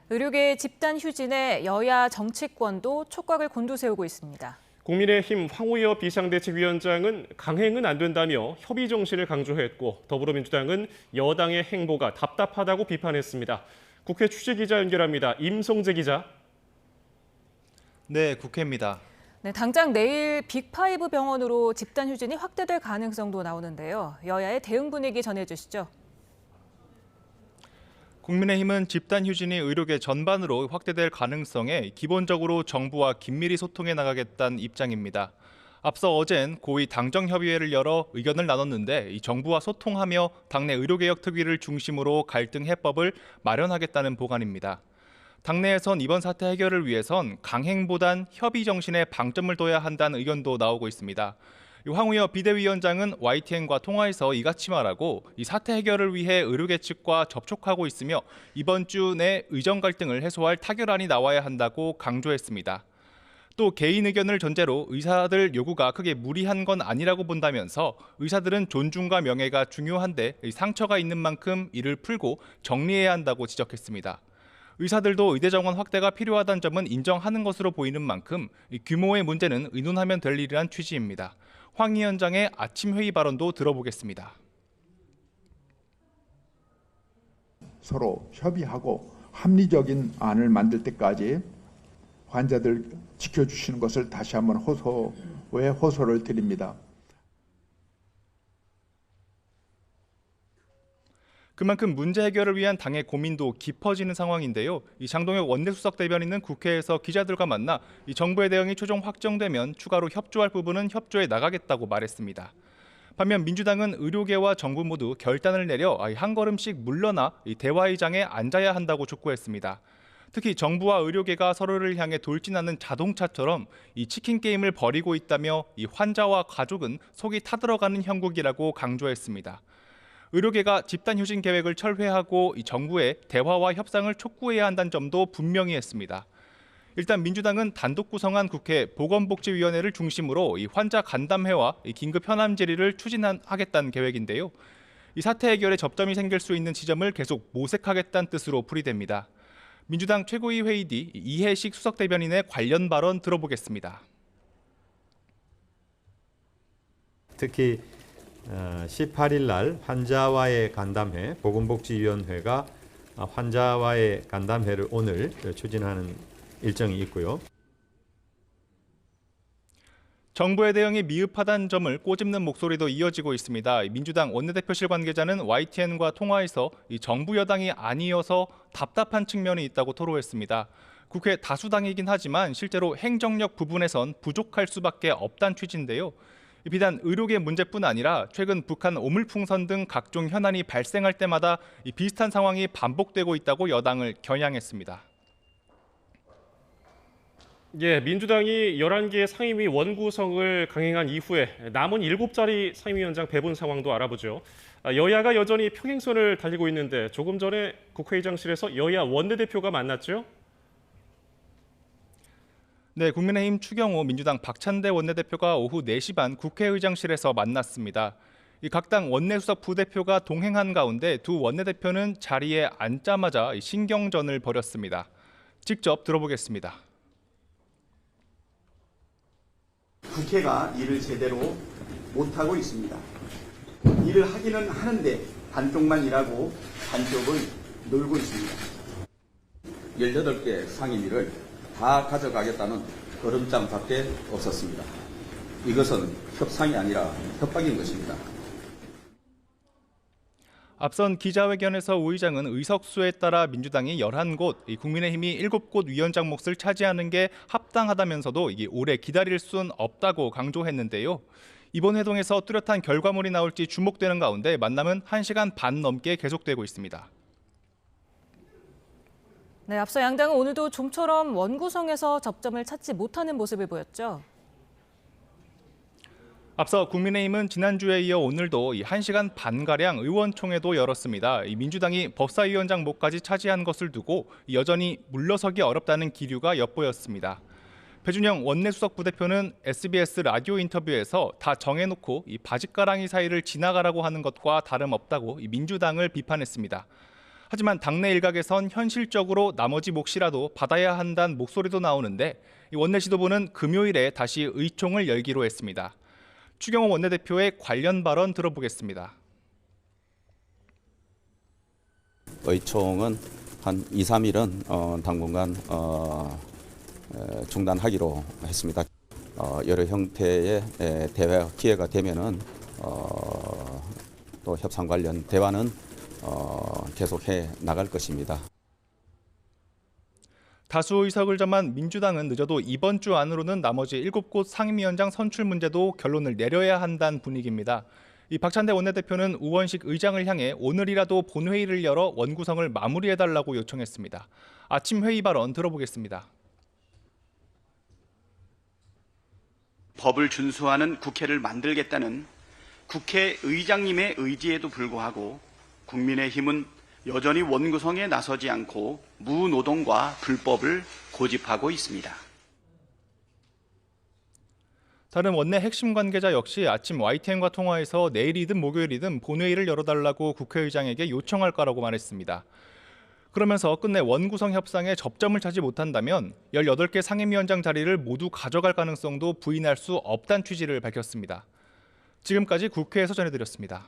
의료계 집단 휴진에 여야 정치권도 촉각을 곤두세우고 있습니다. 국민의힘 황우여 비상대책위원장은 강행은 안 된다며 협의 정신을 강조했고 더불어민주당은 여당의 행보가 답답하다고 비판했습니다. 국회 취재기자 연결합니다. 임성재 기자. 네, 국회입니다. 네, 당장 내일 빅5 병원으로 집단 휴진이 확대될 가능성도 나오는데요. 여야의 대응 분위기 전해주시죠. 국민의힘은 집단 휴진이 의료계 전반으로 확대될 가능성에 기본적으로 정부와 긴밀히 소통해 나가겠다는 입장입니다. 앞서 어젠 고위 당정협의회를 열어 의견을 나눴는데 이 정부와 소통하며 당내 의료개혁 특위를 중심으로 갈등 해법을 마련하겠다는 보관입니다. 당내에선 이번 사태 해결을 위해선 강행보단 협의 정신에 방점을 둬야 한다는 의견도 나오고 있습니다. 황우여 비대위원장은 YTN과 통화에서 이같이 말하고 이 사태 해결을 위해 의료계 측과 접촉하고 있으며 이번 주 내 의정 갈등을 해소할 타결안이 나와야 한다고 강조했습니다. 또 개인 의견을 전제로 의사들 요구가 크게 무리한 건 아니라고 본다면서 의사들은 존중과 명예가 중요한데 상처가 있는 만큼 이를 풀고 정리해야 한다고 지적했습니다. 의사들도 의대 정원 확대가 필요하다는 점은 인정하는 것으로 보이는 만큼 규모의 문제는 의논하면 될 일이란 취지입니다. 황 위원장의 아침 회의 발언도 들어보겠습니다. 서로 협의하고 합리적인 안을 만들 때까지 환자들 지켜주시는 것을 다시 한번 호소를 드립니다. 그만큼 문제 해결을 위한 당의 고민도 깊어지는 상황인데요. 이 장동혁 원내수석 대변인은 국회에서 기자들과 만나 이 정부의 대응이 최종 확정되면 추가로 협조할 부분은 협조해 나가겠다고 말했습니다. 반면 민주당은 의료계와 정부 모두 결단을 내려 한 걸음씩 물러나 이 대화의 장에 앉아야 한다고 촉구했습니다. 특히 정부와 의료계가 서로를 향해 돌진하는 자동차처럼 이 치킨 게임을 벌이고 있다며 이 환자와 가족은 속이 타들어가는 형국이라고 강조했습니다. 의료계가 집단 휴진 계획을 철회하고 이 정부의 대화와 협상을 촉구해야 한다는 점도 분명히 했습니다. 일단 민주당은 단독 구성한 국회 보건복지위원회를 중심으로 이 환자 간담회와 이 긴급 현안 질의를 추진하겠다는 계획인데요. 이 사태 해결에 접점이 생길 수 있는 지점을 계속 모색하겠다는 뜻으로 풀이됩니다. 민주당 최고위 회의 뒤 이해식 수석 대변인의 관련 발언 들어보겠습니다. 특히 18일 날 환자와의 간담회, 보건복지위원회가 환자와의 간담회를 오늘 추진하는 일정이 있고요. 정부의 대응이 미흡하다는 점을 꼬집는 목소리도 이어지고 있습니다. 민주당 원내대표실 관계자는 YTN과 통화에서 이 정부 여당이 아니어서 답답한 측면이 있다고 토로했습니다. 국회 다수당이긴 하지만 실제로 행정력 부분에선 부족할 수밖에 없다는 취지인데요. 비단 의료계 문제뿐 아니라 최근 북한 오물풍선 등 각종 현안이 발생할 때마다 이 비슷한 상황이 반복되고 있다고 여당을 겨냥했습니다. 예, 민주당이 11개의 상임위 원구성을 강행한 이후에 남은 7자리 상임위원장 배분 상황도 알아보죠. 여야가 여전히 평행선을 달리고 있는데 조금 전에 국회의장실에서 여야 원내대표가 만났죠? 네, 국민의힘 추경호 민주당 박찬대 원내대표가 오후 4시 반 국회의장실에서 만났습니다. 이 각 당 원내수석 부대표가 동행한 가운데 두 원내대표는 자리에 앉자마자 신경전을 벌였습니다. 직접 들어보겠습니다. 국회가 일을 제대로 못하고 있습니다. 일을 하기는 하는데 한쪽만 일하고 한쪽은 놀고 있습니다. 18개 상임위를 다 가져가겠다는 걸음장밖에 없었습니다. 이것은 협상이 아니라 협박인 것입니다. 앞선 기자회견에서 우 의장은 의석수에 따라 민주당이 11곳, 국민의힘이 7곳 위원장 몫을 차지하는 게 합당하다면서도 이게 오래 기다릴 수는 없다고 강조했는데요. 이번 회동에서 뚜렷한 결과물이 나올지 주목되는 가운데 만남은 1시간 반 넘게 계속되고 있습니다. 네, 앞서 양당은 오늘도 좀처럼 원구성에서 접점을 찾지 못하는 모습을 보였죠. 앞서 국민의힘은 지난주에 이어 오늘도 1시간 반가량 의원총회도 열었습니다. 민주당이 법사위원장 몫까지 차지한 것을 두고 여전히 물러서기 어렵다는 기류가 엿보였습니다. 배준영 원내수석 부대표는 SBS 라디오 인터뷰에서 다 정해놓고 이 바짓가랑이 사이를 지나가라고 하는 것과 다름없다고 민주당을 비판했습니다. 하지만 당내 일각에선 현실적으로 나머지 몫이라도 받아야 한다는 목소리도 나오는데 원내 지도부는 금요일에 다시 의총을 열기로 했습니다. 추경호 원내대표의 관련 발언 들어보겠습니다. 의총은 한 2, 3일은 당분간 중단하기로 했습니다. 여러 형태의 대화 기회가 되면은 또 협상 관련 대화는 계속해 나갈 것입니다. 다수 의석을 점한 민주당은 늦어도 이번 주 안으로는 나머지 7곳 상임위원장 선출 문제도 결론을 내려야 한다는 분위기입니다. 이 박찬대 원내대표는 우원식 의장을 향해 오늘이라도 본회의를 열어 원구성을 마무리해달라고 요청했습니다. 아침 회의 발언 들어보겠습니다. 법을 준수하는 국회를 만들겠다는 국회의장님의 의지에도 불구하고 국민의힘은 여전히 원구성에 나서지 않고 무노동과 불법을 고집하고 있습니다. 다른 원내 핵심 관계자 역시 아침 YTN과 통화해서 내일이든 목요일이든 본회의를 열어달라고 국회의장에게 요청할 거라고 말했습니다. 그러면서 끝내 원구성 협상에 접점을 찾지 못한다면 18개 상임위원장 자리를 모두 가져갈 가능성도 부인할 수 없다는 취지를 밝혔습니다. 지금까지 국회에서 전해드렸습니다.